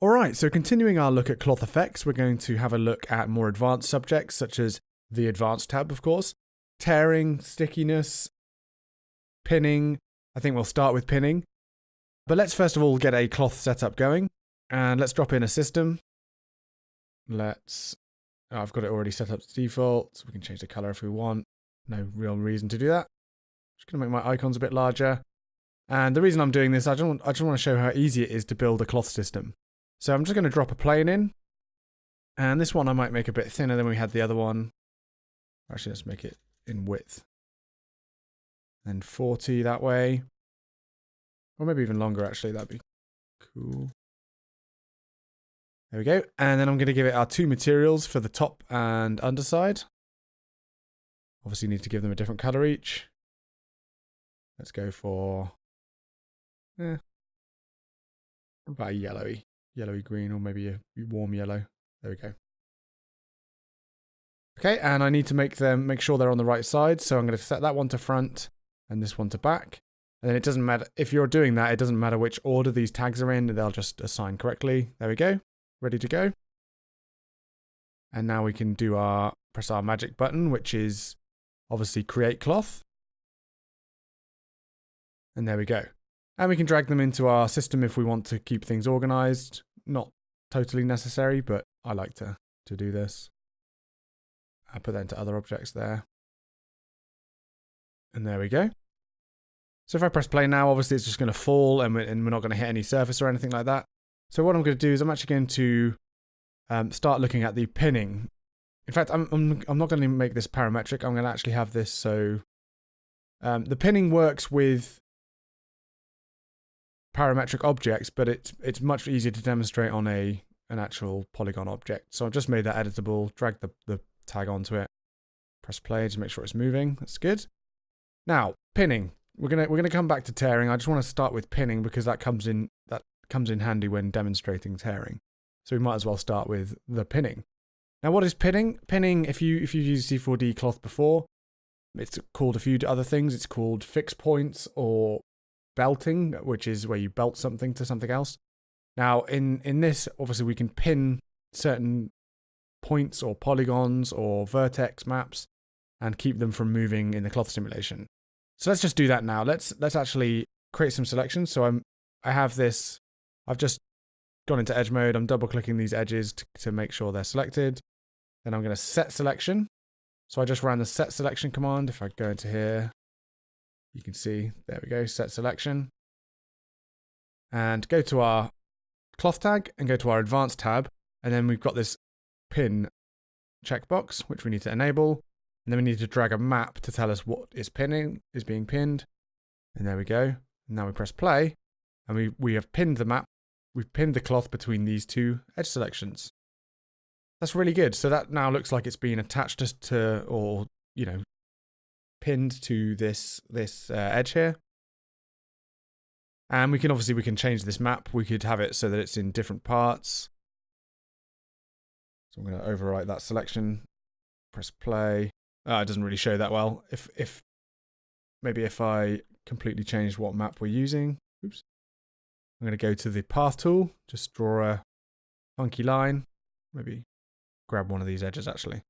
Alright, so continuing our look at ClothFX, we're going to have a look at more advanced subjects, such as the Advanced tab, of course. Tearing, stickiness, pinning. I think we'll start with pinning. But let's first of all get a cloth setup going. And let's drop in a system. I've got it already set up to default, so we can change the color if we want. No real reason to do that. Just going to make my icons a bit larger. And the reason I'm doing this, I just want to show how easy it is to build a cloth system. So I'm just going to drop a plane in. And this one I might make a bit thinner than we had the other one. Actually, let's make it in width. And 40 that way. Or maybe even longer, actually. That'd be cool. There we go. And then I'm going to give it our two materials for the top and underside. Obviously need to give them a different color each. Let's go for about a yellowy green, or maybe a warm yellow. There we go. Okay, and I need to make sure they're on the right side. So I'm going to set that one to front and this one to back. And then it doesn't matter if you're doing that. It doesn't matter which order these tags are in. They'll just assign correctly. There we go. Ready to go. And now we can press our magic button, which is obviously create cloth. And there we go. And we can drag them into our system if we want to keep things organized. Not totally necessary, but I like to do this. I'll put that into other objects there. And there we go. So if I press play now, obviously it's just going to fall and we're not going to hit any surface or anything like that. So what I'm going to do is I'm actually going to start looking at the pinning. In fact, I'm not going to make this parametric. I'm going to actually have this so the pinning works with parametric objects, but it's much easier to demonstrate on an actual polygon object. So I've just made that editable, drag the tag onto it, press play to make sure it's moving. That's good. Now, pinning. We're gonna come back to tearing. I just want to start with pinning because that comes in handy when demonstrating tearing. So we might as well start with the pinning. Now, what is pinning? Pinning, if you've used C4D cloth before, it's called a few other things. It's called fix points or belting, which is where you belt something to something else. Now, in this, obviously, we can pin certain points or polygons or vertex maps and keep them from moving in the cloth simulation. So let's just do that now. Let's actually create some selections. So I have this. I've just gone into edge mode. I'm double clicking these edges to make sure they're selected. Then I'm going to set selection. So I just ran the set selection command. If I go into here, you can see, there we go, set selection. And go to our cloth tag and go to our advanced tab. And then we've got this pin checkbox, which we need to enable. And then we need to drag a map to tell us what is being pinned. And there we go. And now we press play. And we have pinned the map. We've pinned the cloth between these two edge selections. That's really good. So that now looks like it's been attached to, or, you know, pinned to this edge here. And we can change this map. We could have it so that it's in different parts. So I'm going to overwrite that selection. Press play. It doesn't really show that well. Maybe if I completely change what map we're using. Oops. I'm going to go to the path tool. Just draw a funky line. Maybe grab one of these edges actually.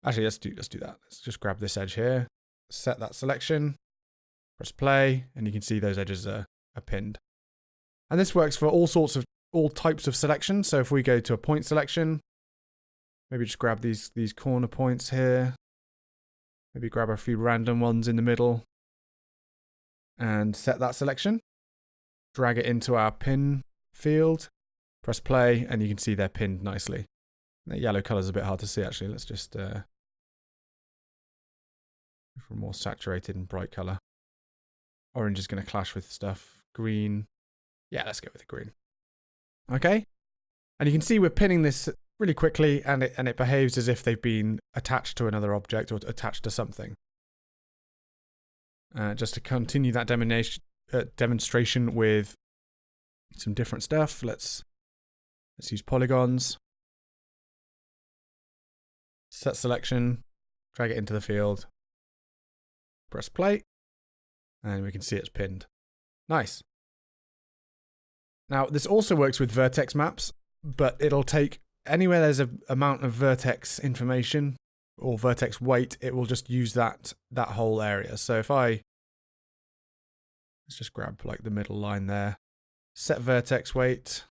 Actually, let's do that. Let's just grab this edge here. Set that selection. Press play, and you can see those edges are pinned. And this works for all types of selections. So if we go to a point selection, maybe just grab these corner points here. Maybe grab a few random ones in the middle. And set that selection. Drag it into our pin field. Press play, and you can see they're pinned nicely. The yellow color is a bit hard to see, actually. Let's just go for a more saturated and bright color. Orange is going to clash with stuff. Green. Yeah, let's go with the green. Okay. And you can see we're pinning this really quickly, and it behaves as if they've been attached to another object or attached to something. Just to continue that demonstration with some different stuff, let's use polygons. Set selection, drag it into the field, press play, and we can see it's pinned. Nice. Now, this also works with vertex maps, but it'll take anywhere there's an amount of vertex information or vertex weight, it will just use that whole area. So if let's just grab like the middle line there, set vertex weight,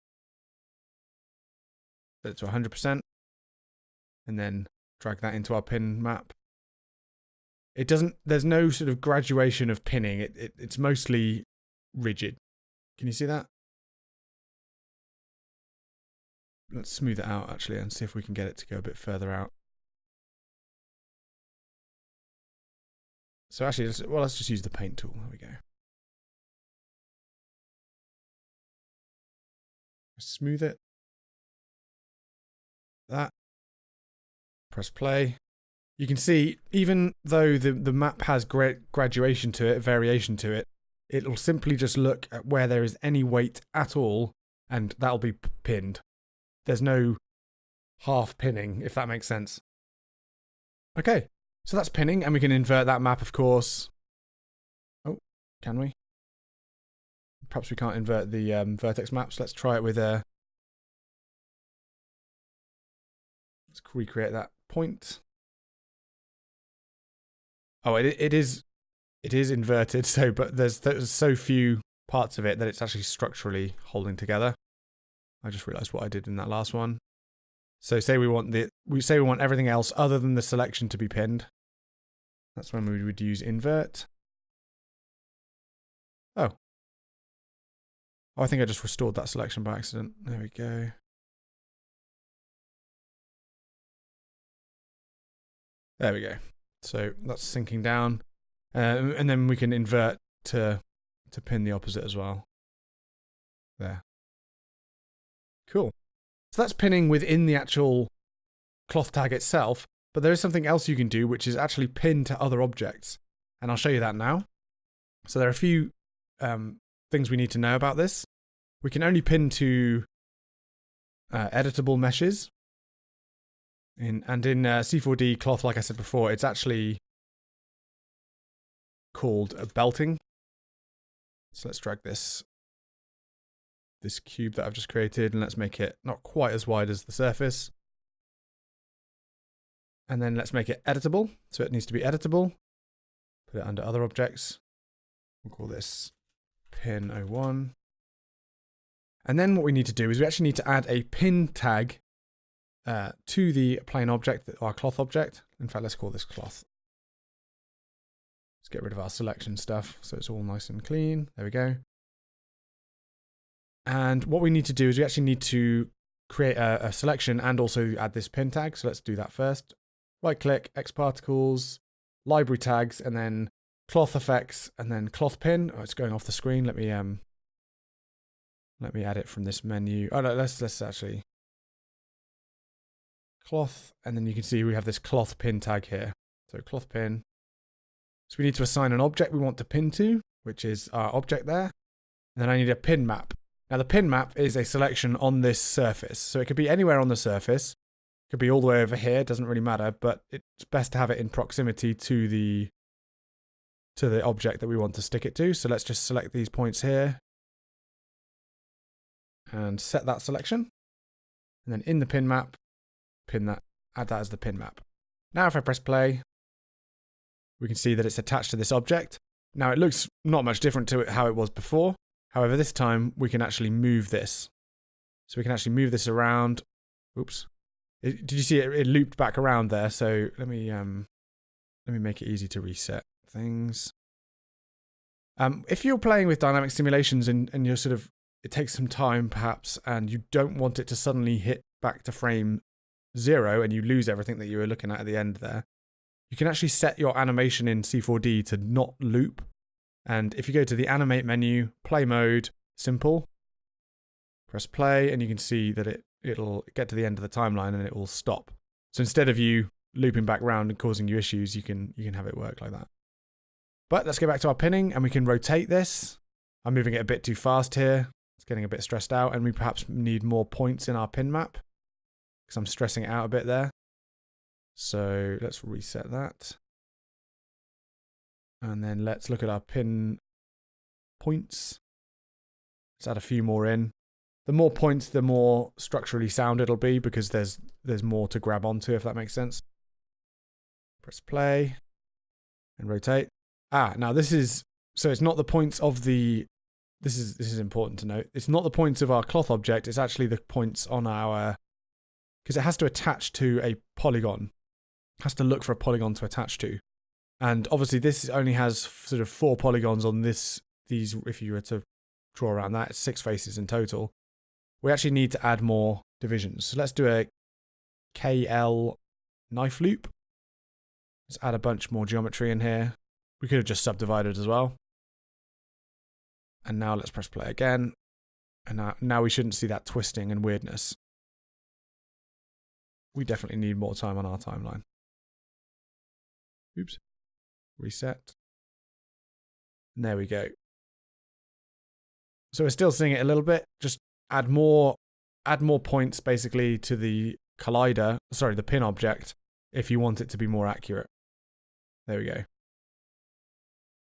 set it to 100%, and then drag that into our pin map. There's no sort of graduation of pinning. It's mostly rigid. Can you see that? Let's smooth it out actually and see if we can get it to go a bit further out. So actually, let's just use the paint tool. There we go. Smooth it. That. Press play. You can see, even though the map has graduation to it, variation to it, it'll simply just look at where there is any weight at all, and that'll be pinned. There's no half pinning, if that makes sense. Okay, so that's pinning, and we can invert that map, of course. Oh, can we? Perhaps we can't invert the vertex maps. Let's try it with let's recreate that point. Oh, it is inverted. But there's so few parts of it that it's actually structurally holding together. I just realized what I did in that last one. So say we want everything else other than the selection to be pinned. That's when we would use invert. Oh, I think I just restored that selection by accident. There we go. There we go. So that's sinking down. And then we can invert to pin the opposite as well. There. Cool. So that's pinning within the actual cloth tag itself, but there is something else you can do, which is actually pin to other objects. And I'll show you that now. So there are a few things we need to know about this. We can only pin to editable meshes. In C4D cloth, like I said before, it's actually called a belting. So let's drag this cube that I've just created, and let's make it not quite as wide as the surface. And then let's make it editable. So it needs to be editable. Put it under other objects. We'll call this pin 01. And then what we need to do is we actually need to add a pin tag to the plain object, our cloth object. In fact, let's call this cloth. Let's get rid of our selection stuff so it's all nice and clean. There we go. And what we need to do is we actually need to create a selection and also add this pin tag. So let's do that first. Right click, X particles, library tags, and then ClothFX, and then cloth pin. Oh, it's going off the screen. Let me add it from this menu. Oh no, let's actually cloth, and then you can see we have this cloth pin tag here. So cloth pin. So we need to assign an object we want to pin to, which is our object there. And then I need a pin map. Now the pin map is a selection on this surface. So it could be anywhere on the surface. It could be all the way over here, doesn't really matter, but it's best to have it in proximity to the object that we want to stick it to. So let's just select these points here and set that selection. And then in the pin map, add that as the pin map. Now if I press play, we can see that it's attached to this object. Now it looks not much different to how it was before. However, this time we can actually move this. So we can actually move this around. Oops. Did you see it looped back around there? So let me make it easy to reset things. If you're playing with dynamic simulations and you're it takes some time perhaps, and you don't want it to suddenly hit back to frame 0 and you lose everything that you were looking at the end there, you can actually set your animation in C4D to not loop. And if you go to the animate menu, play mode, simple, press play, and you can see that it'll get to the end of the timeline and it will stop. So instead of you looping back around and causing you issues, you can have it work like that. But let's go back to our pinning, and we can rotate this. I'm moving it a bit too fast here. It's getting a bit stressed out, and we perhaps need more points in our pin map because I'm stressing it out a bit there. So let's reset that. And then let's look at our pin points. Let's add a few more in. The more points, the more structurally sound it'll be, because there's more to grab onto, if that makes sense. Press play and rotate. Now this is, so it's not the points of the, this is important to note. It's not the points of our cloth object, it's actually the points on our, because it has to attach to a polygon. It has to look for a polygon to attach to. And obviously this only has sort of 4 polygons on these, if you were to draw around that, it's 6 faces in total. We actually need to add more divisions. So let's do a KL knife loop. Let's add a bunch more geometry in here. We could have just subdivided as well. And now let's press play again. And now we shouldn't see that twisting and weirdness. We definitely need more time on our timeline. Oops. Reset. And there we go. So we're still seeing it a little bit. Just add more points basically to the collider, sorry, the pin object, if you want it to be more accurate. There we go.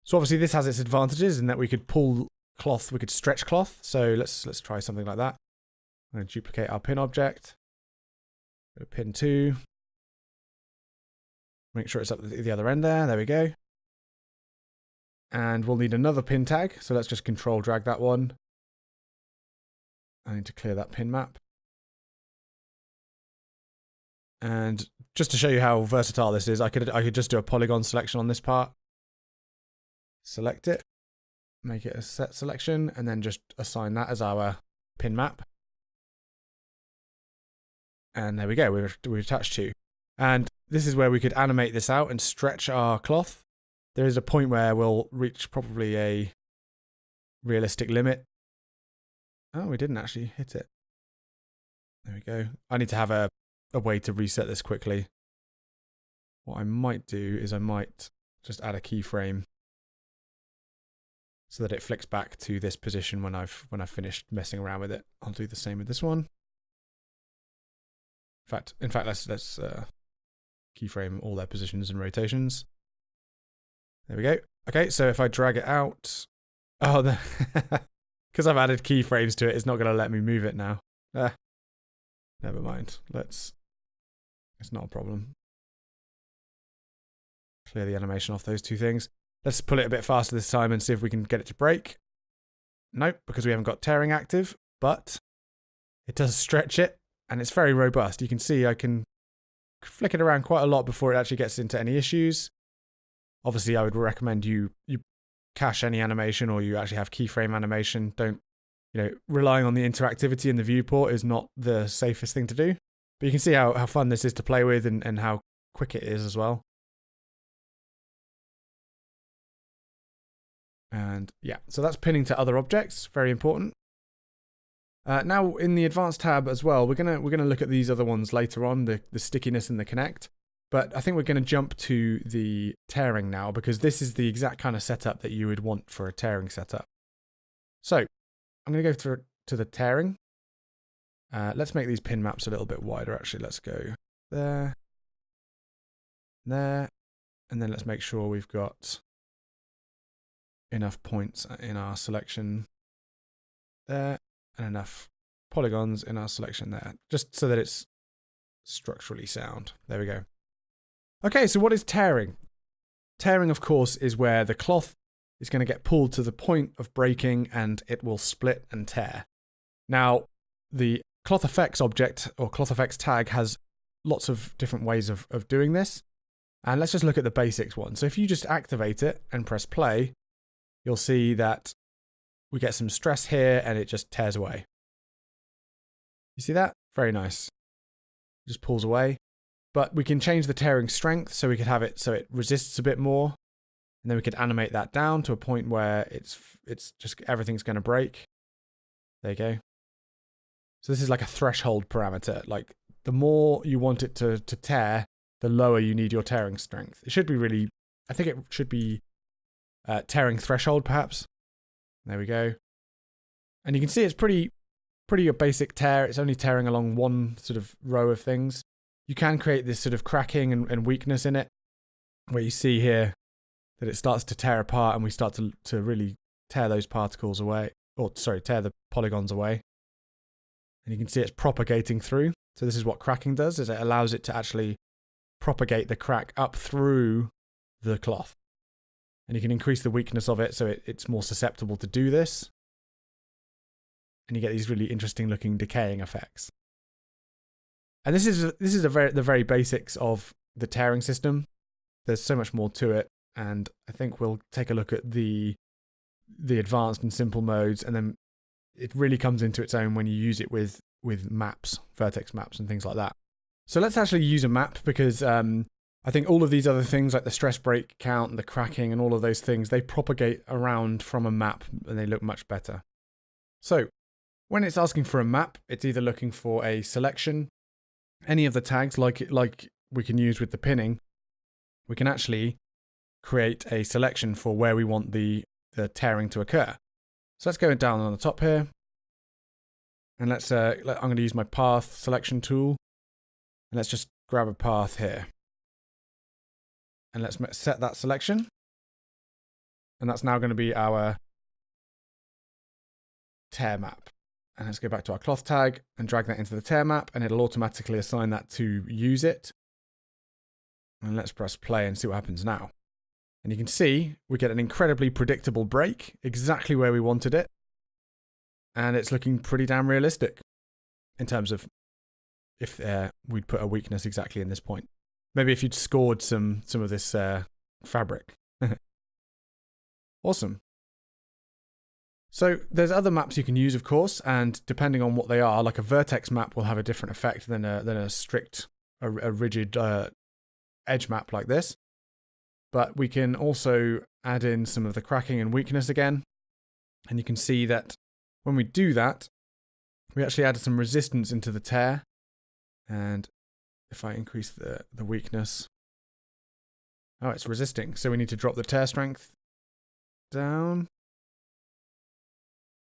So obviously this has its advantages in that we could pull cloth, we could stretch cloth. So let's try something like that. I'm going to duplicate our pin object. Go to pin 2. Make sure it's up at the other end there. There we go. And we'll need another pin tag. So let's just control drag that one. I need to clear that pin map. And just to show you how versatile this is, I could just do a polygon selection on this part. Select it, make it a set selection, and then just assign that as our pin map. And there we go, we're attached to. And this is where we could animate this out and stretch our cloth. There is a point where we'll reach probably a realistic limit. Oh, we didn't actually hit it. There we go. I need to have a way to reset this quickly. What I might do is I might just add a keyframe so that it flicks back to this position when I've finished messing around with it. I'll do the same with this one. In fact, let's keyframe all their positions and rotations. There we go. Okay, so if I drag it out, because I've added keyframes to it, it's not going to let me move it now. Never mind. It's not a problem. Clear the animation off those two things. Let's pull it a bit faster this time and see if we can get it to break. Nope, because we haven't got tearing active, but it does stretch it, and it's very robust. You can see I can flick it around quite a lot before it actually gets into any issues. Obviously, I would recommend you cache any animation, or you actually have keyframe animation. Don't, relying on the interactivity in the viewport is not the safest thing to do. But you can see how fun this is to play with and how quick it is as well. And yeah, so that's pinning to other objects, very important. Now in the advanced tab as well, we're gonna look at these other ones later on, the stickiness and the connect. But I think we're gonna jump to the tearing now, because this is the exact kind of setup that you would want for a tearing setup. So I'm gonna go to the tearing. Let's make these pin maps a little bit wider. Actually, let's go there, there, and then let's make sure we've got enough points in our selection there, and enough polygons in our selection there, just so that it's structurally sound. There we go. Okay, so what is tearing? Tearing, of course, is where the cloth is going to get pulled to the point of breaking and it will split and tear. Now, the ClothFX object or ClothFX tag has lots of different ways of doing this. And let's just look at the basics one. So if you just activate it and press play, you'll see that we get some stress here and it just tears away. You see that? Very nice. It just pulls away. But we can change the tearing strength, so we could have it so it resists a bit more. And then we could animate that down to a point where it's just everything's going to break. There you go. So this is like a threshold parameter. Like the more you want it to tear, the lower you need your tearing strength. It should be really, I think it should be tearing threshold perhaps. There we go. And you can see it's pretty a basic tear. It's only tearing along one sort of row of things. You can create this sort of cracking and weakness in it, where you see here that it starts to tear apart and we start to really tear those particles away, or sorry, tear the polygons away. And you can see it's propagating through. So this is what cracking does, is it allows it to actually propagate the crack up through the cloth. And you can increase the weakness of it so it's more susceptible to do this. And you get these really interesting looking decaying effects. And this is the very basics of the tearing system. There's so much more to it, and I think we'll take a look at the advanced and simple modes, and then it really comes into its own when you use it with maps, vertex maps and things like that. So let's actually use a map, because I think all of these other things like the stress break count and the cracking and all of those things, they propagate around from a map and they look much better. So when it's asking for a map, it's either looking for a selection, any of the tags like we can use with the pinning. We can actually create a selection for where we want the tearing to occur. So let's go down on the top here. And I'm going to use my path selection tool. And let's just grab a path here. And let's set that selection. And that's now going to be our tear map. And let's go back to our cloth tag and drag that into the tear map, and it'll automatically assign that to use it. And let's press play and see what happens now. And you can see we get an incredibly predictable break, exactly where we wanted it. And it's looking pretty damn realistic in terms of if we'd put a weakness exactly in this point. Maybe if you'd scored some of this fabric. Awesome. So there's other maps you can use, of course, and depending on what they are, like a vertex map will have a different effect than a strict, a rigid edge map like this. But we can also add in some of the cracking and weakness again. And you can see that when we do that, we actually added some resistance into the tear. And if I increase the weakness, oh, it's resisting. So we need to drop the tear strength down.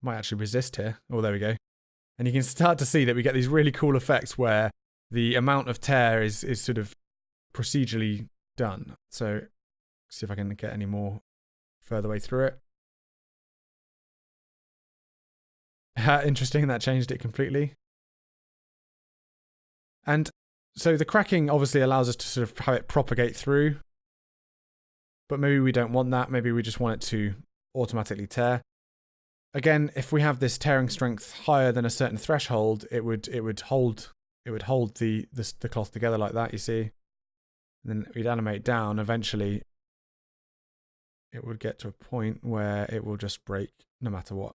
Might actually resist here. Oh, there we go. And you can start to see that we get these really cool effects where the amount of tear is sort of procedurally done. So see if I can get any more further way through it. Interesting, that changed it completely. And so the cracking obviously allows us to sort of have it propagate through. But maybe we don't want that. Maybe we just want it to automatically tear. Again, if we have this tearing strength higher than a certain threshold, it would hold the cloth together like that, you see. And then we'd animate down. Eventually, it would get to a point where it will just break no matter what.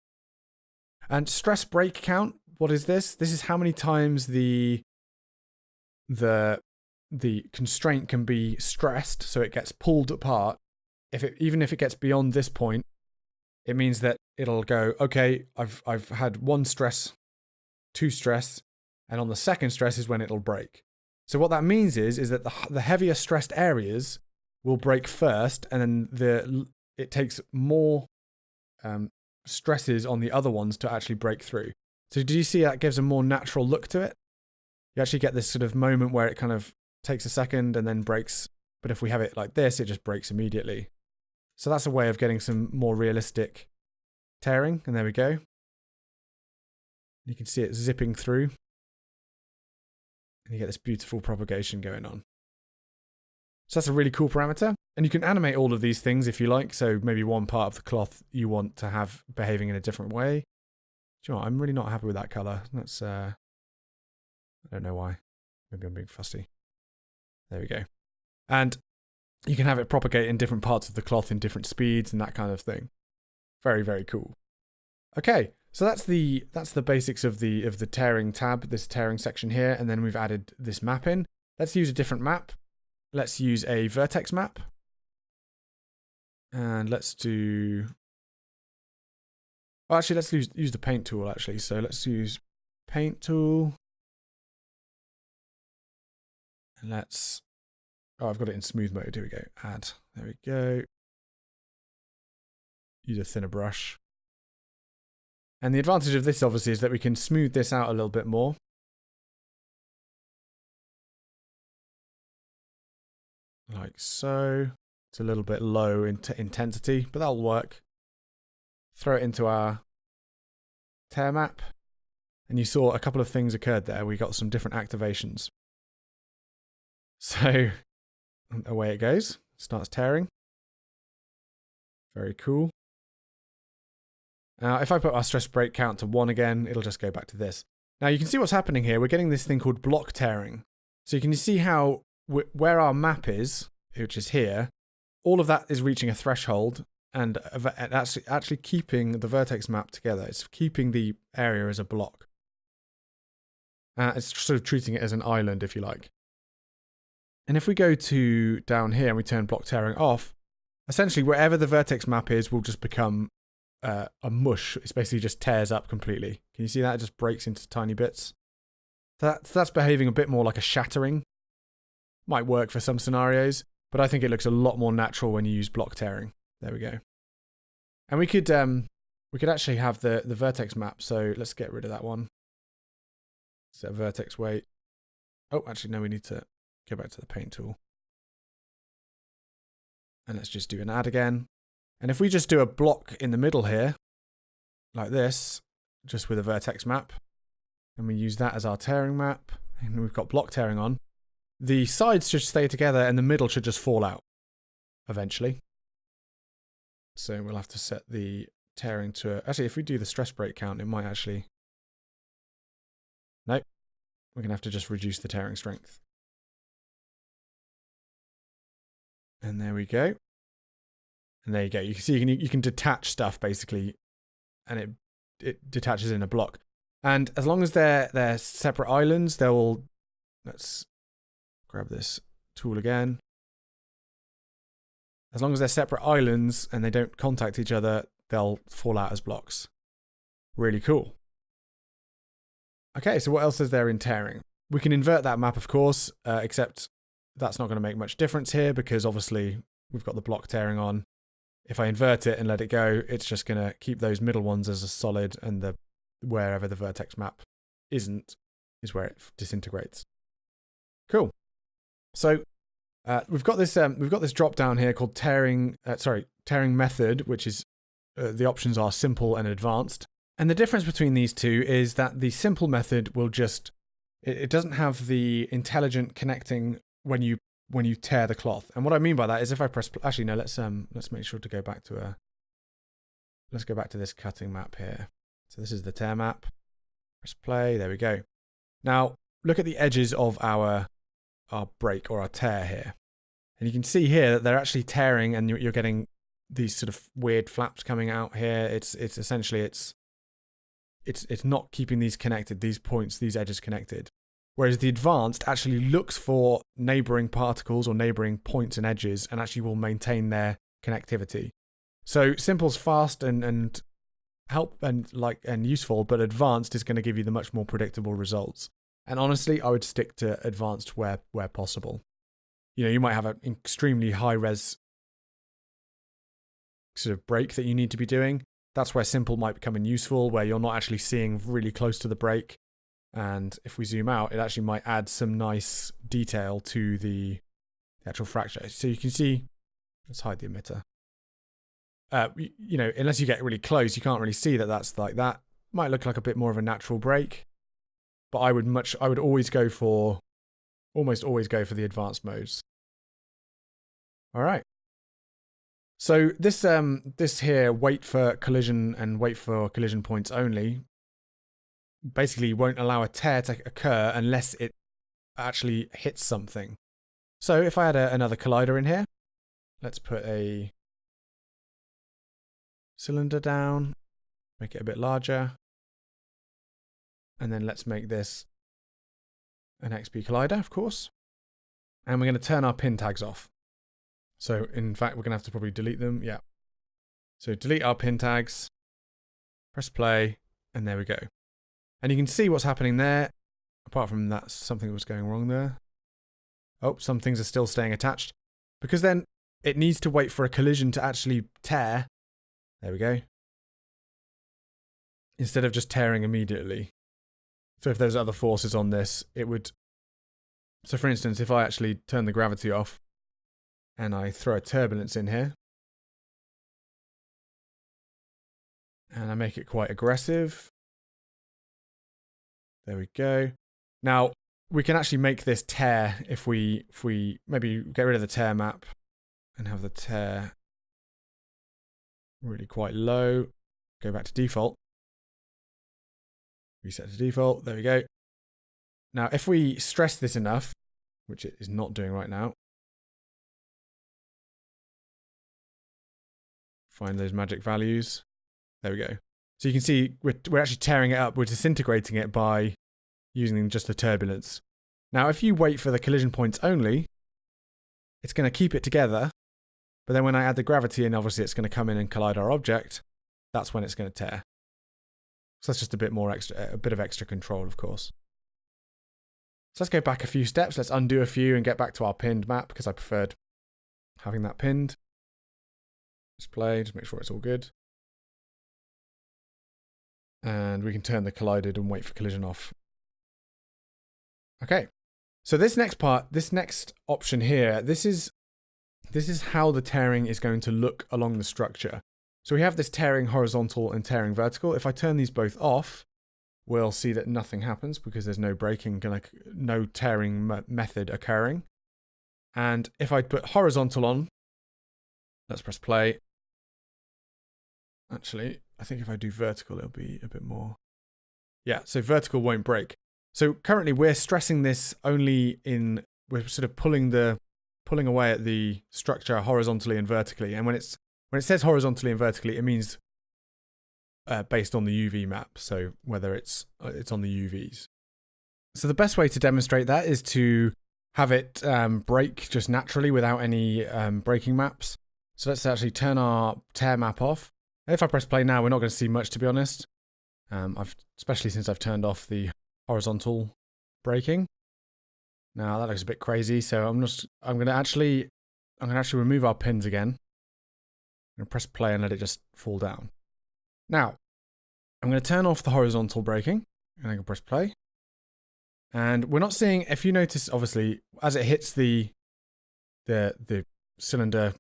And stress break count, what is this? This is how many times the constraint can be stressed, so it gets pulled apart. Even if it gets beyond this point, it means that it'll go, okay, I've had one stress, two stress, and on the second stress is when it'll break. So what that means is that the heavier stressed areas will break first, and then it takes more stresses on the other ones to actually break through. So do you see that gives a more natural look to it? You actually get this sort of moment where it kind of takes a second and then breaks. But if we have it like this, it just breaks immediately. So that's a way of getting some more realistic tearing. And there we go. You can see it zipping through. And you get this beautiful propagation going on. So that's a really cool parameter. And you can animate all of these things if you like. So maybe one part of the cloth you want to have behaving in a different way. Do you know what? I'm really not happy with that color. That's, I don't know why. Maybe I'm being fussy. There we go. And you can have it propagate in different parts of the cloth in different speeds and that kind of thing. Very, very cool. Okay, so that's the basics of the tearing tab, this tearing section here, and then we've added this map in. Let's use a different map. Let's use a vertex map. And let's do... Oh, actually, let's use the paint tool, actually. So let's use paint tool. And let's... Oh, I've got it in smooth mode. Here we go. Add. There we go. Use a thinner brush. And the advantage of this, obviously, is that we can smooth this out a little bit more. Like so. It's a little bit low in intensity, but that'll work. Throw it into our tear map. And you saw a couple of things occurred there. We got some different activations. So away it goes. Starts tearing. Very cool. Now, if I put our stress break count to 1 again, it'll just go back to this. Now, you can see what's happening here. We're getting this thing called block tearing. So you can see how where our map is, which is here, all of that is reaching a threshold and actually keeping the vertex map together. It's keeping the area as a block. It's sort of treating it as an island, if you like. And if we go to down here and we turn block tearing off, essentially wherever the vertex map is will just become a mush. It's basically just tears up completely. Can you see that? It just breaks into tiny bits. That's behaving a bit more like a shattering. Might work for some scenarios, but I think it looks a lot more natural when you use block tearing. There we go. And we could actually have the vertex map. So let's get rid of that one. Set vertex weight. Oh, actually no, we need to go back to the paint tool. And let's just do an add again. And if we just do a block in the middle here, like this, just with a vertex map, and we use that as our tearing map, and we've got block tearing on, the sides should stay together and the middle should just fall out eventually. So we'll have to set the tearing to... Actually, if we do the stress break count, it might actually... Nope. We're going to have to just reduce the tearing strength. And there we go. And there you go. You can see you can detach stuff basically, and it detaches in a block. And as long as they're separate islands, they will... Let's grab this tool again. As long as they're separate islands and they don't contact each other, they'll fall out as blocks. Really cool. Okay, so what else is there in tearing? We can invert that map, of course, except that's not going to make much difference here because obviously we've got the block tearing on. If I invert it and let it go, it's just going to keep those middle ones as a solid, and wherever the vertex map isn't is where it disintegrates. Cool. So we've got this drop down here called tearing method, which is the options are simple and advanced. And the difference between these two is that the simple method will just it doesn't have the intelligent connecting when you tear the cloth. And what I mean by that is if I press... Actually, no, let's make sure to go back to let's go back to this cutting map here. So this is the tear map. Press play. There we go. Now, look at the edges of our break or our tear here. And you can see here that they're actually tearing and you're getting these sort of weird flaps coming out here. It's essentially, it's not keeping these connected, these points, these edges connected. Whereas the advanced actually looks for neighboring particles or neighboring points and edges and actually will maintain their connectivity. So simple's fast and help and useful, but advanced is going to give you the much more predictable results. And honestly, I would stick to advanced where possible. You know, you might have an extremely high res sort of break that you need to be doing. That's where simple might become useful, where you're not actually seeing really close to the break. And if we zoom out, it actually might add some nice detail to the actual fracture. So you can see, let's hide the emitter. You know, unless you get really close, you can't really see that that's like that. Might look like a bit more of a natural break. But I would always go for, almost always go for the advanced modes. All right. So this here, wait for collision and wait for collision points only, basically won't allow a tear to occur unless it actually hits something. So if I had another collider in here, let's put a cylinder down, make it a bit larger. And then let's make this an XP collider, of course. And we're going to turn our pin tags off. So in fact, we're going to have to probably delete them. Yeah. So delete our pin tags, press play, and there we go. And you can see what's happening there. Apart from that, something was going wrong there. Oh, some things are still staying attached. Because then it needs to wait for a collision to actually tear. There we go. Instead of just tearing immediately. So if there's other forces on this, it would... So for instance, if I actually turn the gravity off and I throw a turbulence in here and I make it quite aggressive, There we go. Now, we can actually make this tear if we maybe get rid of the tear map and have the tear really quite low. Go back to default. Reset to default. There we go. Now, if we stress this enough, which it is not doing right now, find those magic values. There we go. So you can see we're actually tearing it up. We're disintegrating it by using just the turbulence. Now, if you wait for the collision points only, it's going to keep it together. But then when I add the gravity in, obviously it's going to come in and collide our object. That's when it's going to tear. So that's just a bit of extra control, of course. So let's go back a few steps. Let's undo a few and get back to our pinned map because I preferred having that pinned. Display, just make sure it's all good. And we can turn the collided and wait for collision off. Okay. So this next part, this next option here, this is how the tearing is going to look along the structure. So we have this tearing horizontal and tearing vertical. If I turn these both off, we'll see that nothing happens because there's no breaking, no tearing method occurring. And if I put horizontal on, let's press play. Actually, I think if I do vertical, it'll be a bit more. Yeah, so vertical won't break. So currently we're stressing this only we're sort of pulling away at the structure horizontally and vertically. And when it says horizontally and vertically, it means based on the UV map. So whether it's on the UVs. So the best way to demonstrate that is to have it break just naturally without any breaking maps. So let's actually turn our tear map off. And if I press play now, we're not going to see much, to be honest. Especially since I've turned off the horizontal breaking. Now that looks a bit crazy, so I'm going to actually remove our pins again. I'm going to press play and let it just fall down. Now, I'm going to turn off the horizontal braking, and I can press play. And we're not seeing, if you notice, obviously, as it hits the cylinder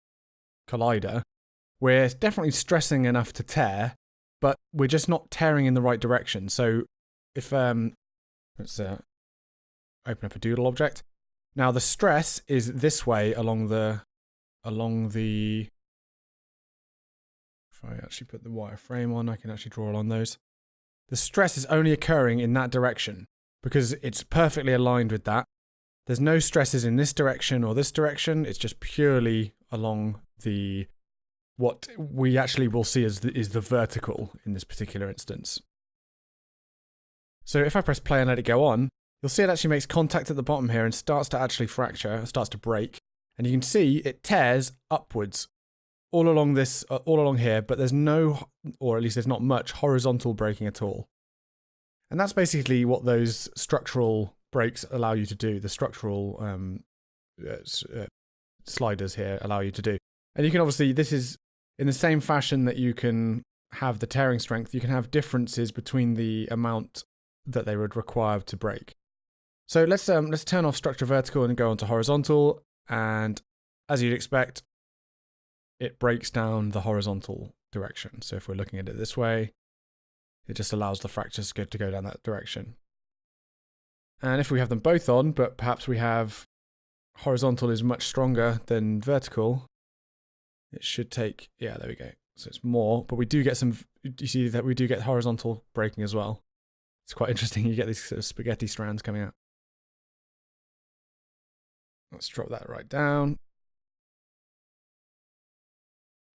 collider, we're definitely stressing enough to tear, but we're just not tearing in the right direction. So if let's open up a doodle object. Now the stress is this way along the. If I actually put the wireframe on, I can actually draw along those. The stress is only occurring in that direction because it's perfectly aligned with that. There's no stresses in this direction or this direction. It's just purely along what we actually will see is the vertical in this particular instance. So if I press play and let it go on, you'll see it actually makes contact at the bottom here and starts to actually fracture, starts to break. And you can see it tears upwards all along here, but there's no, or at least there's not much horizontal breaking at all. And that's basically what those structural breaks allow you to do. The structural sliders here allow you to do. And you can obviously, this is in the same fashion that you can have the tearing strength, you can have differences between the amount that they would require to break. So let's turn off structure vertical and go on to horizontal. And as you'd expect, it breaks down the horizontal direction. So if we're looking at it this way, it just allows the fractures to go down that direction. And if we have them both on, but perhaps we have horizontal is much stronger than vertical, it should take, yeah, there we go. So it's more, but we do get you see that we do get horizontal breaking as well. It's quite interesting. You get these sort of spaghetti strands coming out. Let's drop that right down.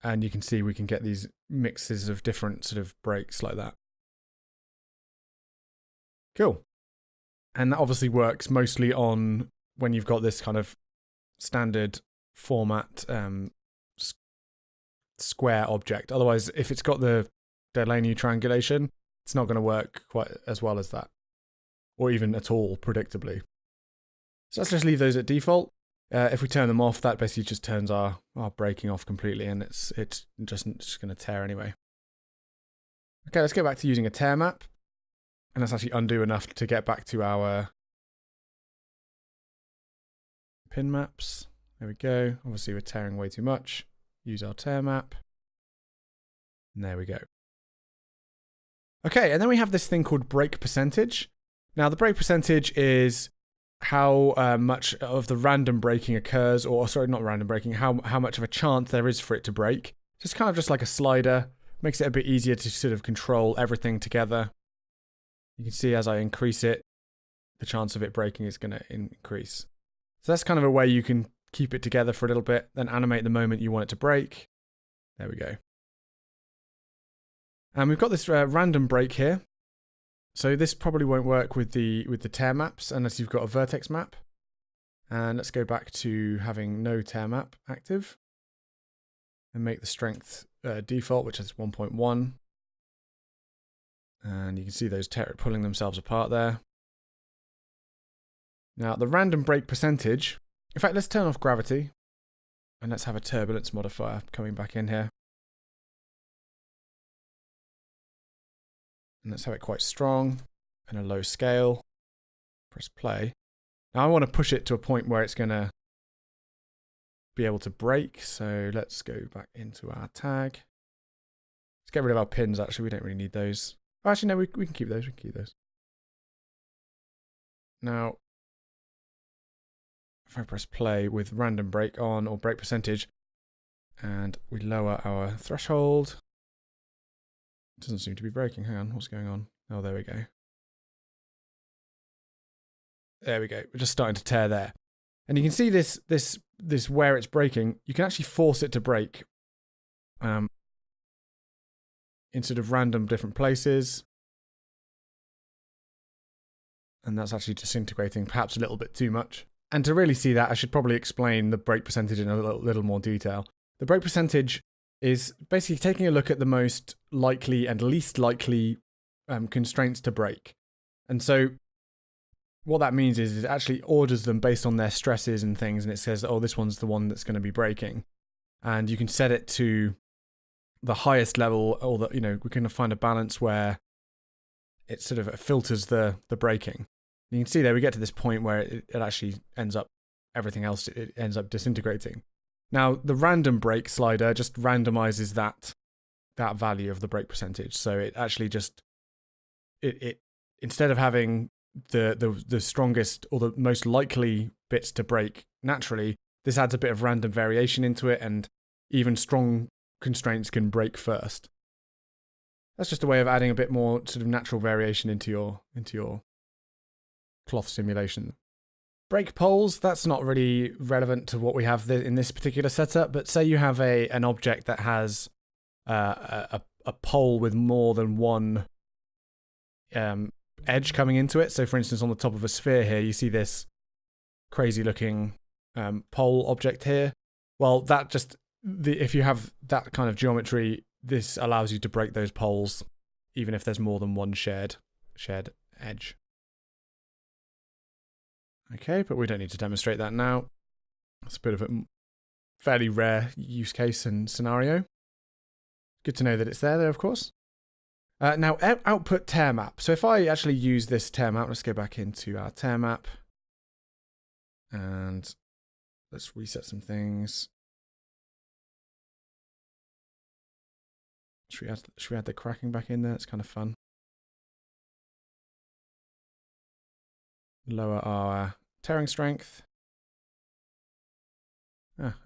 And you can see we can get these mixes of different sort of breaks like that. Cool. And that obviously works mostly on when you've got this kind of standard format square object. Otherwise, if it's got the Delaney triangulation, it's not going to work quite as well as that. Or even at all, predictably. So let's just leave those at default. If we turn them off, that basically just turns our braking off completely, and it's just going to tear anyway. Okay, let's go back to using a tear map. And let's actually undo enough to get back to our pin maps. There we go. Obviously, we're tearing way too much. Use our tear map. And there we go. Okay, and then we have this thing called break percentage. Now, the break percentage is how much of the random breaking occurs, or sorry, not random breaking, how much of a chance there is for it to break. So it's kind of just like a slider, makes it a bit easier to sort of control everything together. You can see as I increase it, the chance of it breaking is going to increase. So that's kind of a way you can keep it together for a little bit, then animate the moment you want it to break. There we go. And we've got this random break here. So this probably won't work with the tear maps unless you've got a vertex map. And let's go back to having no tear map active. And make the strength default, which is 1.1. And you can see those pulling themselves apart there. Now the random break percentage, in fact let's turn off gravity. And let's have a turbulence modifier coming back in here. And let's have it quite strong and a low scale. Press play. Now I want to push it to a point where it's going to be able to break. So let's go back into our tag. Let's get rid of our pins actually. We don't really need those. Oh, actually no, we can keep those. We can keep those. Now, if I press play with random break on or break percentage and we lower our threshold. It doesn't seem to be breaking. Hang on, what's going on? Oh, there we go. There we go. We're just starting to tear there. And you can see this where it's breaking. You can actually force it to break in sort of random different places. And that's actually disintegrating perhaps a little bit too much. And to really see that, I should probably explain the break percentage in a little more detail. The break percentage is basically taking a look at the most likely and least likely constraints to break. And so what that means is it actually orders them based on their stresses and things, and it says, oh, this one's the one that's going to be breaking. And you can set it to the highest level, or the, we can find a balance where it sort of filters the breaking. You can see there we get to this point where it actually ends up, everything else, it ends up disintegrating. Now, the random break slider just randomizes that value of the break percentage. So it actually just, it instead of having the strongest or the most likely bits to break naturally, this adds a bit of random variation into it, and even strong constraints can break first. That's just a way of adding a bit more sort of natural variation into your cloth simulation. Break poles, that's not really relevant to what we have in this particular setup, but say you have an object that has a pole with more than one edge coming into it. So for instance, on the top of a sphere here, you see this crazy looking pole object here. Well, that just, if you have that kind of geometry, this allows you to break those poles, even if there's more than one shared edge. Okay, but we don't need to demonstrate that now. It's a bit of a fairly rare use case and scenario. Good to know that it's there, of course. Now, output tear map. So if I actually use this tear map, let's go back into our tear map. And let's reset some things. Should we add the cracking back in there? It's kind of fun. Lower our tearing strength.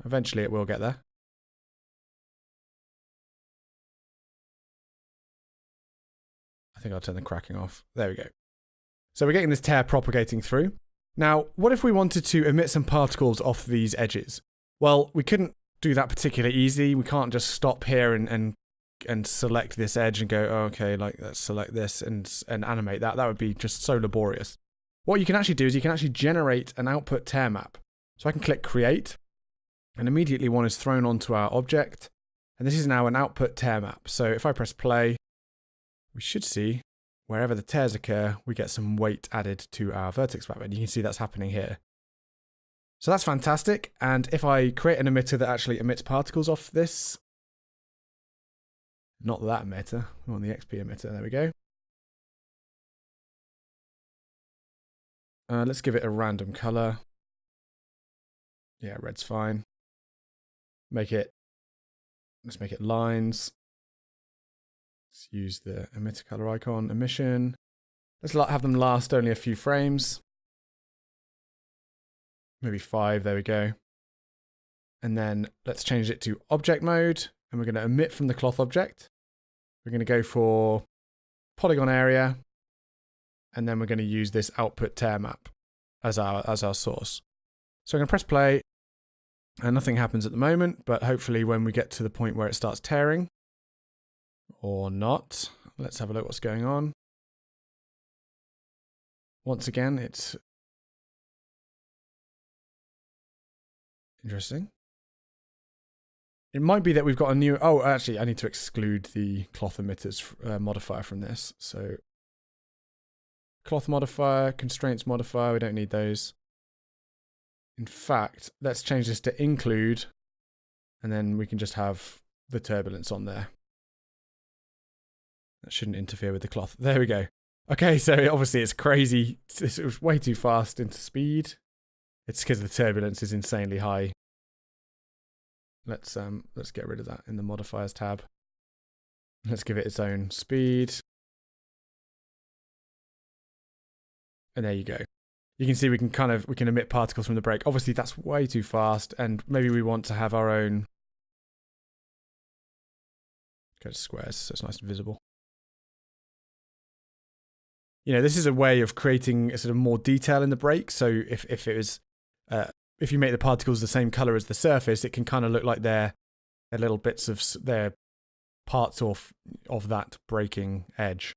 Eventually it will get there. I think I'll turn the cracking off. There we go. So we're getting this tear propagating through. Now, what if we wanted to emit some particles off these edges? Well, we couldn't do that particularly easy. We can't just stop here and select this edge and go, oh, okay, like let's select this and animate that. That would be just so laborious. What you can actually do is you can actually generate an output tear map. So I can click create, and immediately one is thrown onto our object. And this is now an output tear map. So if I press play, we should see wherever the tears occur, we get some weight added to our vertex map. And you can see that's happening here. So that's fantastic. And if I create an emitter that actually emits particles off this, not that emitter, we want the XP emitter, there we go. Let's give it a random color. Yeah, red's fine. Let's make it lines. Let's use the emitter color icon, emission. Let's have them last only a few frames. Maybe 5, there we go. And then let's change it to object mode. And we're going to emit from the cloth object. We're going to go for polygon area. And then we're going to use this output tear map as our source. So I'm going to press play. And nothing happens at the moment, but hopefully when we get to the point where it starts tearing, or not, let's have a look what's going on. Once again, it's interesting. It might be that we've got a new, oh, actually, I need to exclude the cloth emitters modifier from this. So cloth modifier, constraints modifier, we don't need those. In fact, let's change this to include, and then we can just have the turbulence on there. That shouldn't interfere with the cloth. There we go. Okay, so obviously it's crazy. It was way too fast into speed. It's because the turbulence is insanely high. Let's get rid of that in the modifiers tab. Let's give it its own speed. And there you go. You can see we can emit particles from the brake. Obviously that's way too fast, and maybe we want to have our own. Go to squares so it's nice and visible. You know, this is a way of creating a sort of more detail in the brake. So if it was, if you make the particles the same color as the surface, it can kind of look like they're little bits of their parts of that braking edge.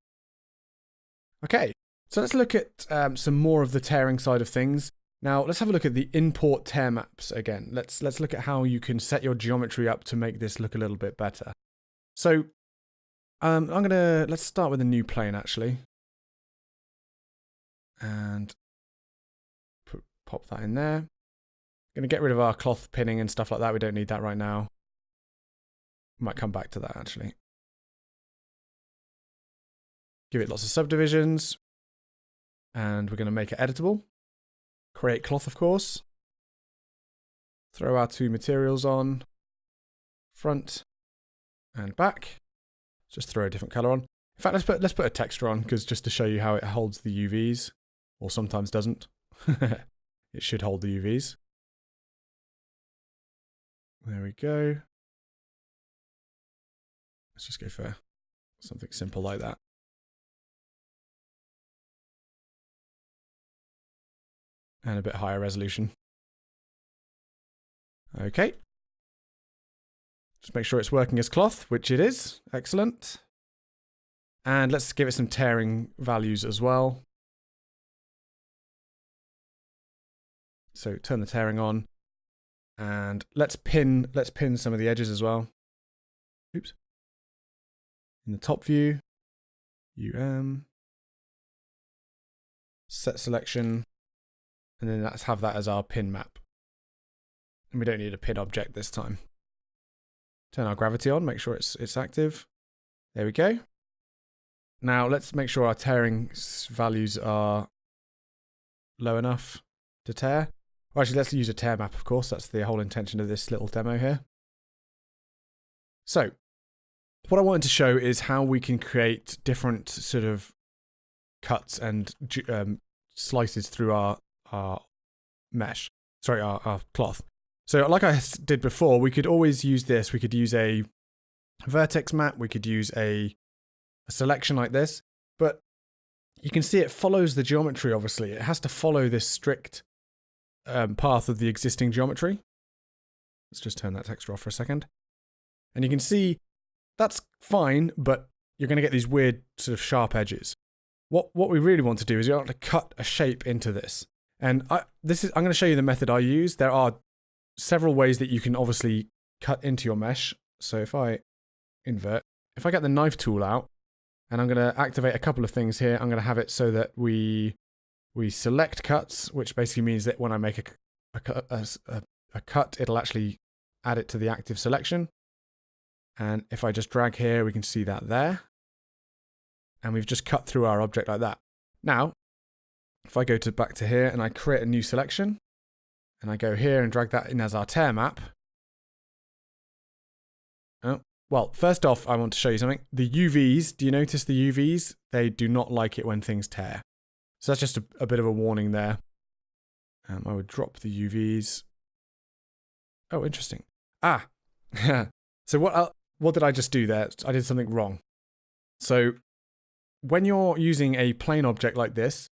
Okay, so let's look at some more of the tearing side of things. Now let's have a look at the import tear maps again. Let's look at how you can set your geometry up to make this look a little bit better. So let's start with a new plane actually. And pop that in there. Going to get rid of our cloth pinning and stuff like that. We don't need that right now. Might come back to that actually. Give it lots of subdivisions. And we're going to make it editable. Create cloth, of course. Throw our two materials on. Front and back. Just throw a different color on. In fact, let's put a texture on, because just to show you how it holds the UVs. Or sometimes doesn't. It should hold the UVs. There we go. Let's just go for something simple like that. And a bit higher resolution. Okay. Just make sure it's working as cloth, which it is. Excellent. And let's give it some tearing values as well. So turn the tearing on, and let's pin some of the edges as well. Oops. In the top view, set selection, and then let's have that as our pin map. And we don't need a pin object this time. Turn our gravity on, make sure it's active. There we go. Now let's make sure our tearing values are low enough to tear. Well, actually, let's use a tear map, of course. That's the whole intention of this little demo here. So, what I wanted to show is how we can create different sort of cuts and slices through our mesh. Sorry, our cloth. So, like I did before, we could always use this. We could use a vertex map. We could use a selection like this. But you can see it follows the geometry, obviously. It has to follow this strict path of the existing geometry. Let's just turn that texture off for a second. And you can see that's fine, but you're going to get these weird sort of sharp edges. What we really want to do is you want to cut a shape into this. And I'm going to show you the method I use. There are several ways that you can obviously cut into your mesh. So if I invert, if I get the knife tool out, and I'm going to activate a couple of things here. I'm going to have it so that we select cuts, which basically means that when I make a cut, it'll actually add it to the active selection. And if I just drag here, we can see that there. And we've just cut through our object like that. Now, if I go back to here and I create a new selection, and I go here and drag that in as our tear map. Oh, Well, first off, I want to show you something. The UVs, do you notice the UVs? They do not like it when things tear. So that's just a bit of a warning there. I would drop the UVs. Oh, interesting. Ah, so what did I just do there? I did something wrong. So when you're using a plain object like this,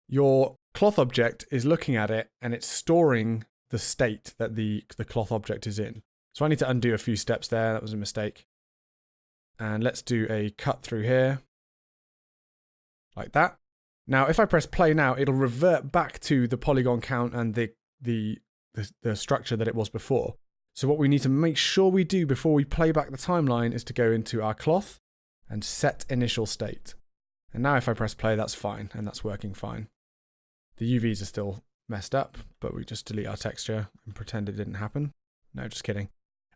your cloth object is looking at it and it's storing the state that the cloth object is in. So I need to undo a few steps there. That was a mistake. And let's do a cut through here. Like that. Now, if I press play now, it'll revert back to the polygon count and the structure that it was before. So what we need to make sure we do before we play back the timeline is to go into our cloth and set initial state. And now if I press play, that's fine, and that's working fine. The UVs are still messed up, but we just delete our texture and pretend it didn't happen. No, just kidding.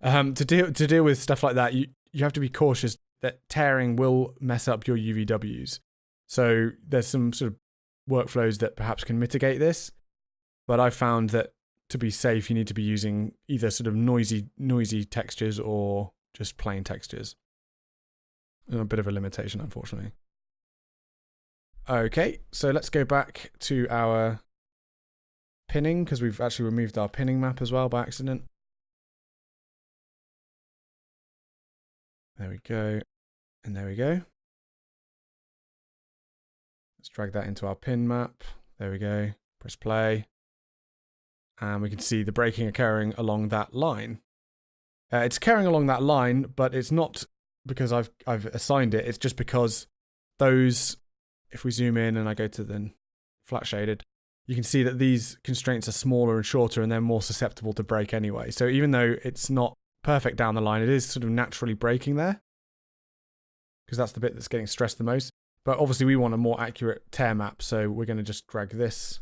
To deal with stuff like that, you have to be cautious that tearing will mess up your UVWs. So there's some sort of workflows that perhaps can mitigate this, but I found that to be safe, you need to be using either sort of noisy textures or just plain textures. A bit of a limitation, unfortunately. Okay, so let's go back to our pinning, because we've actually removed our pinning map as well by accident. There we go, and there we go. Let's drag that into our pin map. There we go, press play. And we can see the breaking occurring along that line. It's occurring along that line, but it's not because I've assigned it. It's just because those, if we zoom in and I go to the flat shaded, you can see that these constraints are smaller and shorter and they're more susceptible to break anyway. So even though it's not perfect down the line, it is sort of naturally breaking there, because that's the bit that's getting stressed the most. But obviously we want a more accurate tear map, so we're going to just drag this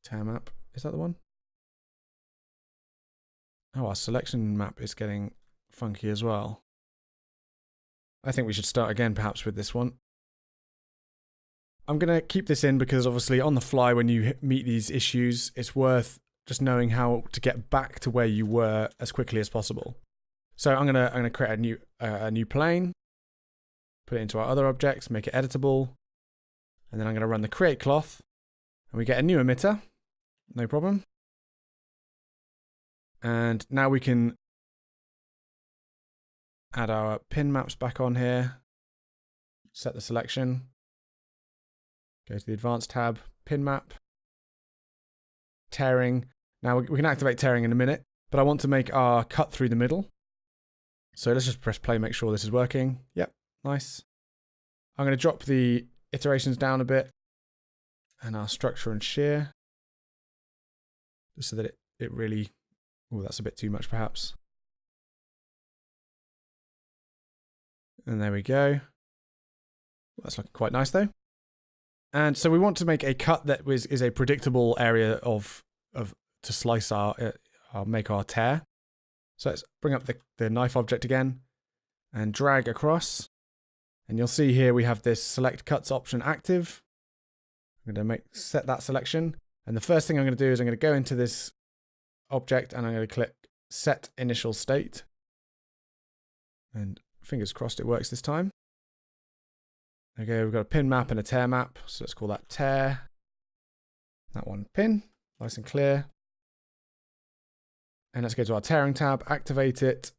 tear map. Is that the one? Oh, our selection map is getting funky as well. I think we should start again perhaps with this one. I'm going to keep this in because obviously on the fly when you meet these issues, it's worth just knowing how to get back to where you were as quickly as possible. So I'm going to create a new plane, put it into our other objects, make it editable, and then I'm going to run the create cloth, and we get a new emitter. No problem. And now we can add our pin maps back on here, set the selection, go to the advanced tab, pin map, tearing. Now we can activate tearing in a minute, but I want to make our cut through the middle. So let's just press play, make sure this is working. Yep, nice. I'm going to drop the iterations down a bit and our structure and shear, just so that it really, oh, that's a bit too much perhaps. And there we go. That's looking quite nice though. And so we want to make a cut that is a predictable area to slice make our tear. So let's bring up the knife object again and drag across. And you'll see here we have this select cuts option active. I'm going to set that selection. And the first thing I'm going to do is I'm going to go into this object and I'm going to click set initial state. And fingers crossed it works this time. Okay, we've got a pin map and a tear map. So let's call that tear. That one pin, nice and clear. And let's go to our tearing tab, activate it,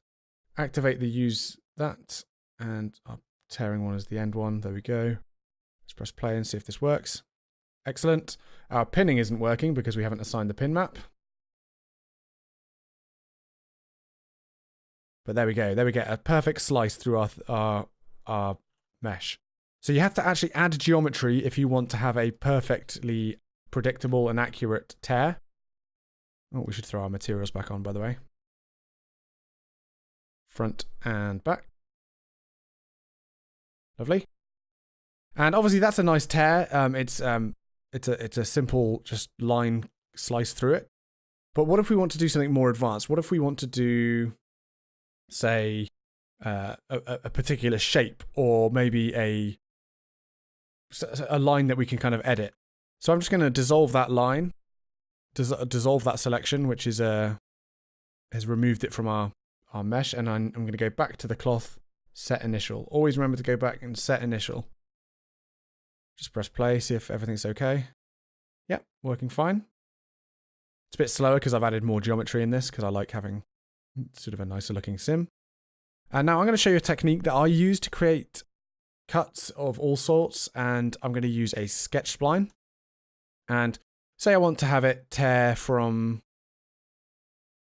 activate the use that, and our tearing one is the end one. There we go. Let's press play and see if this works. Excellent. Our pinning isn't working because we haven't assigned the pin map. But there we go. There we get a perfect slice through our mesh. So you have to actually add geometry if you want to have a perfectly predictable and accurate tear. Oh, we should throw our materials back on, by the way. Front and back. Lovely. And obviously that's a nice tear. It's a simple just line slice through it. But what if we want to do something more advanced? What if we want to do, say, a particular shape, or maybe a line that we can kind of edit? So I'm just going to dissolve that line, dissolve that selection, which is has removed it from our our mesh, and I'm going to go back to the cloth, set initial. Always remember to go back and set initial. Just press play, see if everything's okay. Yep, working fine. It's a bit slower because I've added more geometry in this because I like having sort of a nicer looking sim. And now I'm going to show you a technique that I use to create cuts of all sorts, and I'm going to use a sketch spline. And say I want to have it tear from,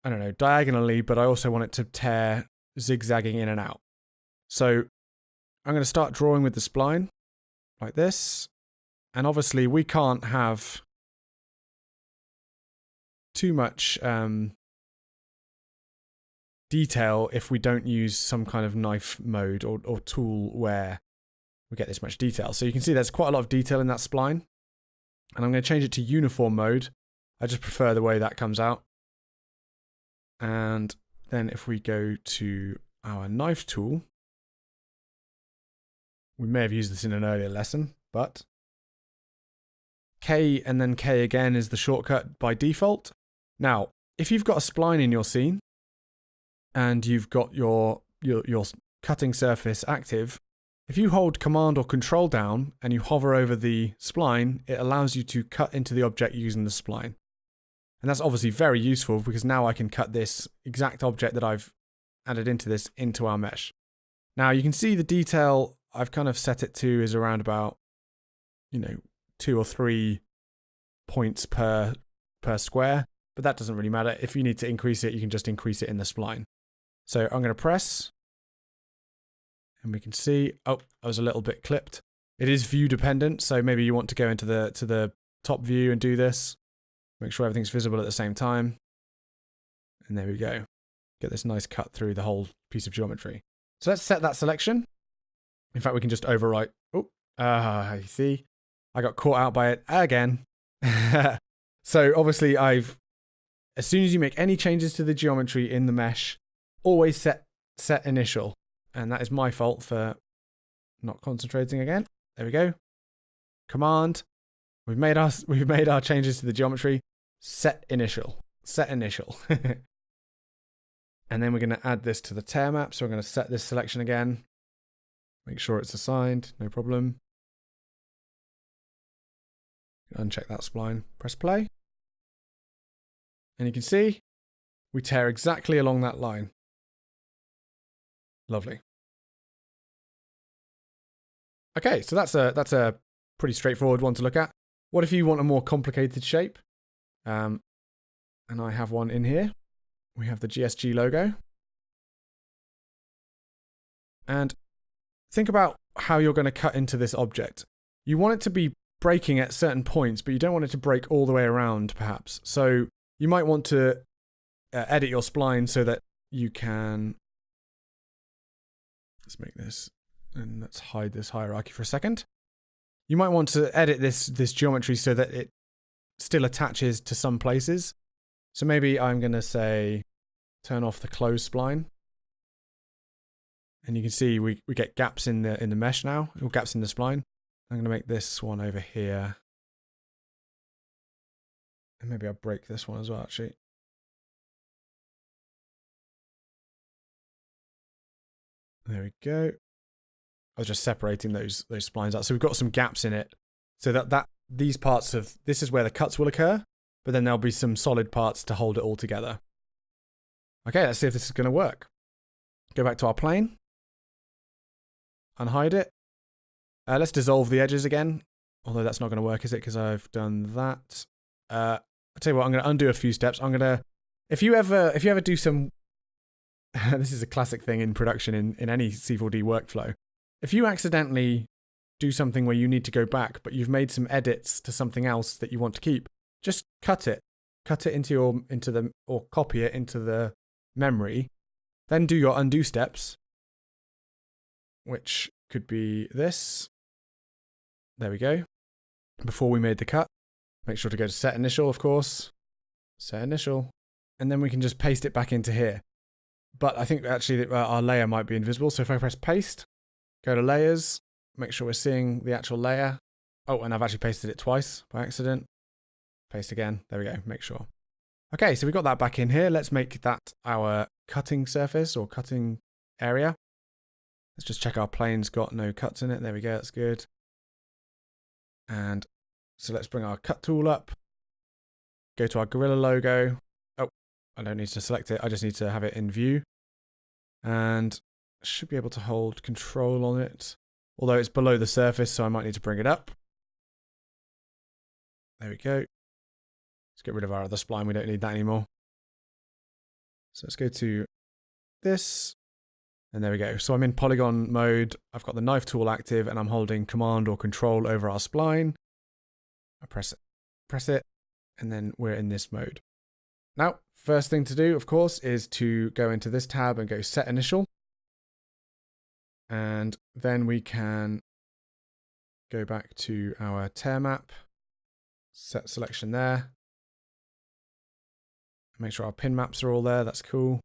I don't know, diagonally, but I also want it to tear zigzagging in and out. So I'm going to start drawing with the spline like this. And obviously we can't have too much detail if we don't use some kind of knife mode or tool where we get this much detail. So you can see there's quite a lot of detail in that spline. And I'm going to change it to uniform mode. I just prefer the way that comes out. And then if we go to our knife tool, we may have used this in an earlier lesson, but K and then K again is the shortcut by default. Now, if you've got a spline in your scene and you've got your cutting surface active, if you hold Command or Control down and you hover over the spline, it allows you to cut into the object using the spline. And that's obviously very useful because now I can cut this exact object that I've added into this into our mesh. Now you can see the detail I've kind of set it to is around about, 2 or 3 points per square, but that doesn't really matter. If you need to increase it, you can just increase it in the spline. So I'm going to press, and we can see, oh, I was a little bit clipped. It is view dependent, so maybe you want to go into the top view and do this. Make sure everything's visible at the same time. And there we go. Get this nice cut through the whole piece of geometry. So let's set that selection. In fact, we can just overwrite. Oh, you see, I got caught out by it again. So obviously as soon as you make any changes to the geometry in the mesh, always set initial. And that is my fault for not concentrating again. There we go. Command. We've made our changes to the geometry. Set initial. Set initial. And then we're going to add this to the tear map. So we're going to set this selection again. Make sure it's assigned. No problem. Uncheck that spline. Press play. And you can see we tear exactly along that line. Lovely. Okay, so that's a pretty straightforward one to look at. What if you want a more complicated shape? And I have one in here. We have the GSG logo. And think about how you're going to cut into this object. You want it to be breaking at certain points, but you don't want it to break all the way around, perhaps. So you might want to edit your spline so that you can... Let's make this, and let's hide this hierarchy for a second. You might want to edit this geometry so that it still attaches to some places. So maybe I'm going to say, turn off the close spline. And you can see we get gaps in the mesh now, or gaps in the spline. I'm going to make this one over here. And maybe I'll break this one as well, actually. There we go. I was just separating those splines out. So we've got some gaps in it. So that these parts of, this is where the cuts will occur, but then there'll be some solid parts to hold it all together. Okay, let's see if this is going to work. Go back to our plane. Unhide it. Let's dissolve the edges again. Although that's not going to work, is it? Because I've done that. I'll tell you what, I'm going to undo a few steps. I'm going to, if you ever do some, this is a classic thing in production in any C4D workflow. If you accidentally do something where you need to go back, but you've made some edits to something else that you want to keep, just cut it or copy it into the memory. Then do your undo steps, which could be this. There we go. Before we made the cut, make sure to go to set initial, of course. Set initial. And then we can just paste it back into here. But I think actually that our layer might be invisible. So if I press paste, go to layers, make sure we're seeing the actual layer. Oh, and I've actually pasted it twice by accident. Paste again. There we go. Make sure. Okay, so we've got that back in here. Let's make that our cutting surface or cutting area. Let's just check our plane's got no cuts in it. There we go, that's good. And so let's bring our cut tool up. Go to our gorilla logo. Oh, I don't need to select it. I just need to have it in view. And I should be able to hold control on it. Although it's below the surface, so I might need to bring it up. There we go. Let's get rid of our other spline. We don't need that anymore. So let's go to this. And there we go. So I'm in polygon mode. I've got the knife tool active and I'm holding command or control over our spline. I press it, and then we're in this mode. Now, first thing to do, of course, is to go into this tab and go set initial. And then we can go back to our tear map, set selection there. Make sure our pin maps are all there. That's cool.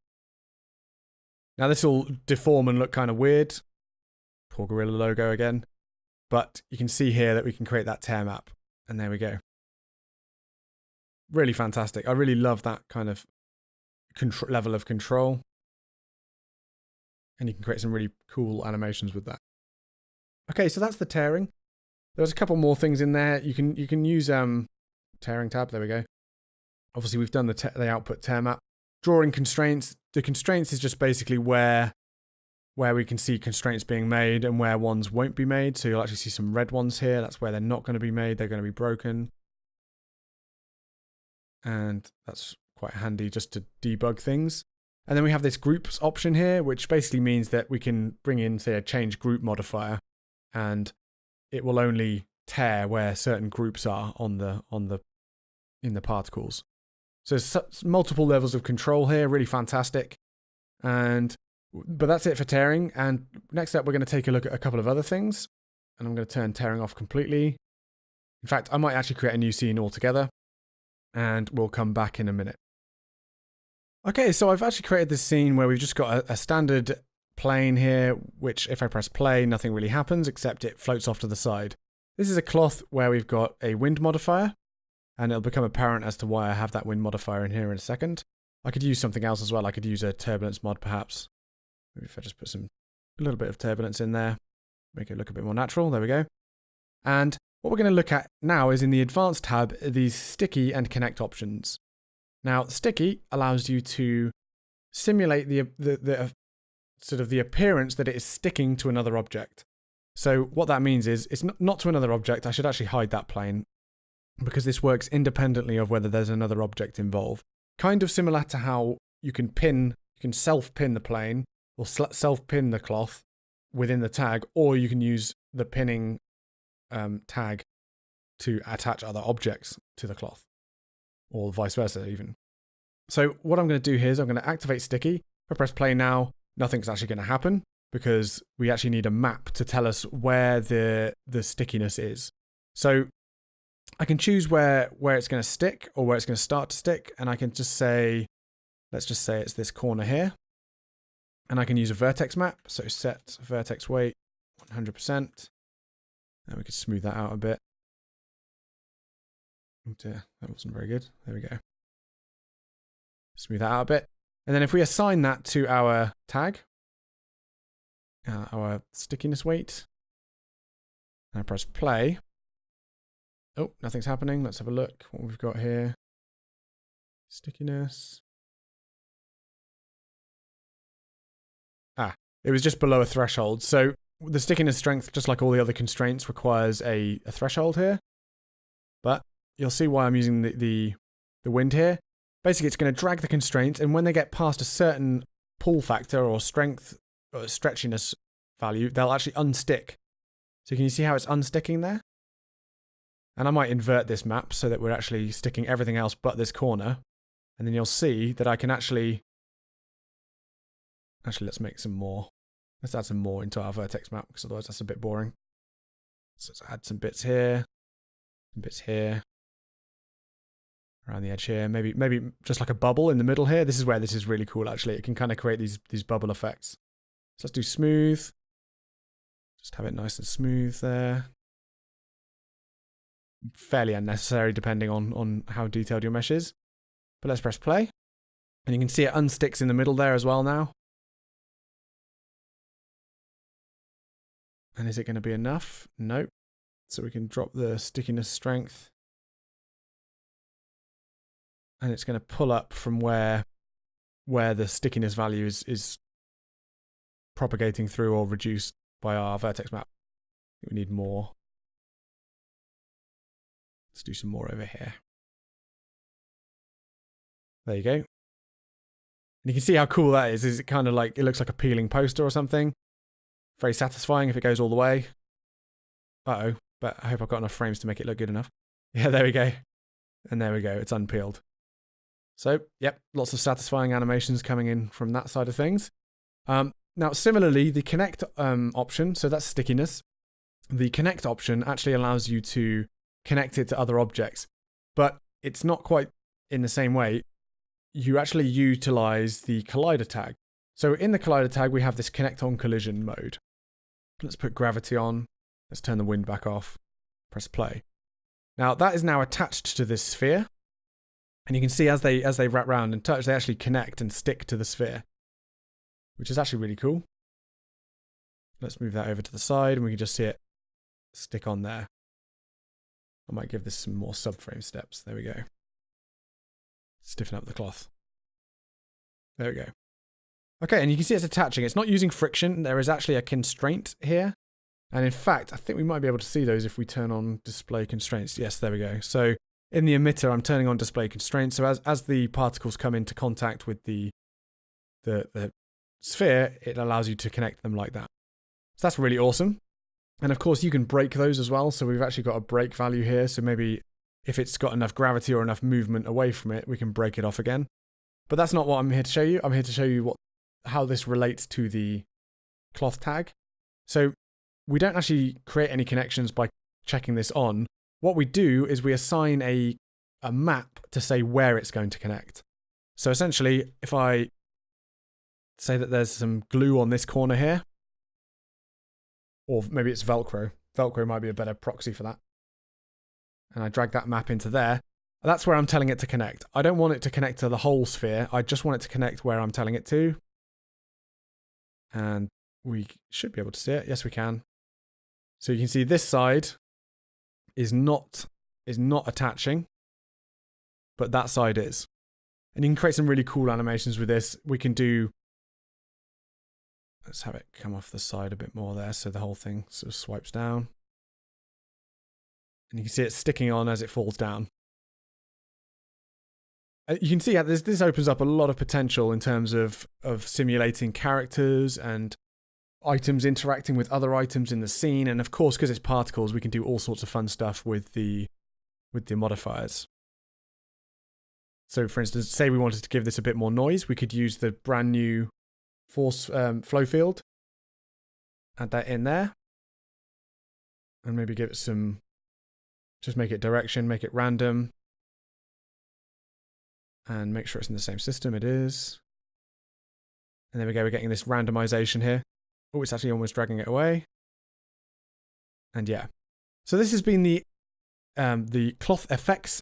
Now this will deform and look kind of weird. Poor gorilla logo again. But you can see here that we can create that tear map. And there we go. Really fantastic. I really love that kind of level of control. And you can create some really cool animations with that. Okay, so that's the tearing. There's a couple more things in there. You can use tearing tab. There we go. Obviously, we've done the output tear map. Drawing constraints. The constraints is just basically where we can see constraints being made and where ones won't be made. So you'll actually see some red ones here. That's where they're not going to be made. They're going to be broken. And that's quite handy just to debug things. And then we have this groups option here, which basically means that we can bring in, say, a change group modifier, and it will only tear where certain groups are in the particles. So there's multiple levels of control here, really fantastic. But that's it for tearing. And next up, we're going to take a look at a couple of other things. And I'm going to turn tearing off completely. In fact, I might actually create a new scene altogether. And we'll come back in a minute. Okay, so I've actually created this scene where we've just got a standard plane here, which if I press play, nothing really happens except it floats off to the side. This is a cloth where we've got a wind modifier. And it'll become apparent as to why I have that wind modifier in here in a second. I could use something else as well. I could use a turbulence mod perhaps. Maybe if I just put a little bit of turbulence in there, make it look a bit more natural. There we go. And what we're going to look at now is in the advanced tab, these sticky and connect options. Now, sticky allows you to simulate the sort of the appearance that it is sticking to another object. So what that means is it's not to another object. I should actually hide that plane, because this works independently of whether there's another object involved. Kind of similar to how you can self-pin the plane, or self-pin the cloth within the tag, or you can use the pinning tag to attach other objects to the cloth, or vice versa even. So what I'm going to do here is I'm going to activate sticky. If I press play now, nothing's actually going to happen, because we actually need a map to tell us where the stickiness is. So I can choose where it's going to stick or where it's going to start to stick, and I can just say, let's just say it's this corner here. And I can use a vertex map, so set vertex weight 100%. And we could smooth that out a bit. Oh dear, that wasn't very good. There we go. Smooth that out a bit. And then if we assign that to our tag, our stickiness weight, and I press play. Oh, nothing's happening. Let's have a look what we've got here. Stickiness. It was just below a threshold. So the stickiness strength, just like all the other constraints, requires a threshold here. But you'll see why I'm using the wind here. Basically, it's going to drag the constraints, and when they get past a certain pull factor or strength or stretchiness value, they'll actually unstick. So can you see how it's unsticking there? And I might invert this map so that we're actually sticking everything else but this corner. And then you'll see that I can actually, let's make some more. Let's add some more into our vertex map, because otherwise that's a bit boring. So let's add some bits here, around the edge here. Maybe just like a bubble in the middle here. This is where this is really cool, actually. It can kind of create these bubble effects. So let's do smooth. Just have it nice and smooth there. Fairly unnecessary depending on how detailed your mesh is. But let's press play. And you can see it unsticks in the middle there as well now. And is it going to be enough? Nope. So we can drop the stickiness strength. And it's going to pull up from where the stickiness value is propagating through or reduced by our vertex map. We need more. Let's do some more over here. There you go. And you can see how cool that is. Is it kind of like, it looks like a peeling poster or something. Very satisfying if it goes all the way. Uh-oh, but I hope I've got enough frames to make it look good enough. Yeah, there we go. And there we go, it's unpeeled. So, yep, lots of satisfying animations coming in from that side of things. Now, similarly, the connect option, so that's stickiness. The connect option actually allows you to connect it to other objects, but it's not quite in the same way. You actually utilize the collider tag. So in the collider tag, we have this connect on collision mode. Let's put gravity on. Let's turn the wind back off. Press play. Now that is now attached to this sphere. And you can see as they wrap around and touch, they actually connect and stick to the sphere, which is actually really cool. Let's move that over to the side and we can just see it stick on there. I might give this some more subframe steps. There we go. Stiffen up the cloth. There we go. Okay, and you can see it's attaching. It's not using friction. There is actually a constraint here. And in fact, I think we might be able to see those if we turn on display constraints. Yes, there we go. So in the emitter, I'm turning on display constraints. So as the particles come into contact with the sphere, it allows you to connect them like that. So that's really awesome. And of course, you can break those as well. So we've actually got a break value here. So maybe if it's got enough gravity or enough movement away from it, we can break it off again. But that's not what I'm here to show you. I'm here to show you how this relates to the cloth tag. So we don't actually create any connections by checking this on. What we do is we assign a map to say where it's going to connect. So essentially, if I say that there's some glue on this corner here, or maybe it's Velcro. Velcro might be a better proxy for that. And I drag that map into there. That's where I'm telling it to connect. I don't want it to connect to the whole sphere. I just want it to connect where I'm telling it to. And we should be able to see it. Yes, we can. So you can see this side is not attaching, but that side is. And you can create some really cool animations with this. We can do, let's have it come off the side a bit more there so the whole thing sort of swipes down. And you can see it sticking on as it falls down. You can see how this opens up a lot of potential in terms of simulating characters and items interacting with other items in the scene. And of course, because it's particles, we can do all sorts of fun stuff with the modifiers. So for instance, say we wanted to give this a bit more noise, we could use the brand new force flow field. Add that in there. And maybe give it some, just make it direction, make it random. And make sure it's in the same system. It is. And there we go. We're getting this randomization here. Oh, it's actually almost dragging it away. And yeah. So this has been the ClothFX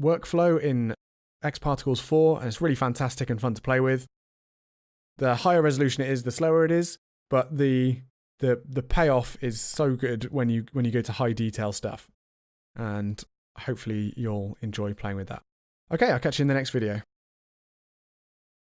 workflow in XParticles 4, and it's really fantastic and fun to play with. The higher resolution it is, the slower it is, but the payoff is so good when you go to high detail stuff. And hopefully you'll enjoy playing with that. Okay, I'll catch you in the next video.